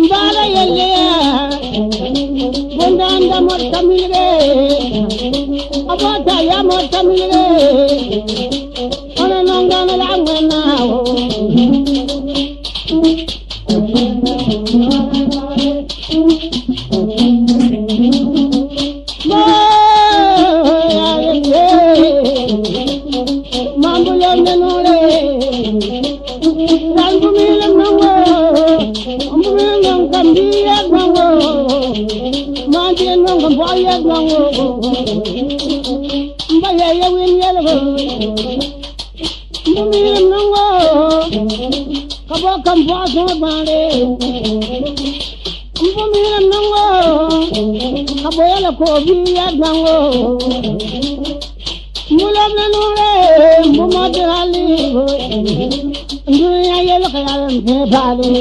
Bala yelle bondanda mortamile abata ya mortamile ona nongana la ngena mambo yende nole salbu milam nango ambu milam kambiya nango maje nango boya nango mbaya yawin yelbo ambu milam nango kabo kambo so bale ambu milam nango kabo yala ko biya nango mulam nanure mumad ali dunia yelo kayalam se bale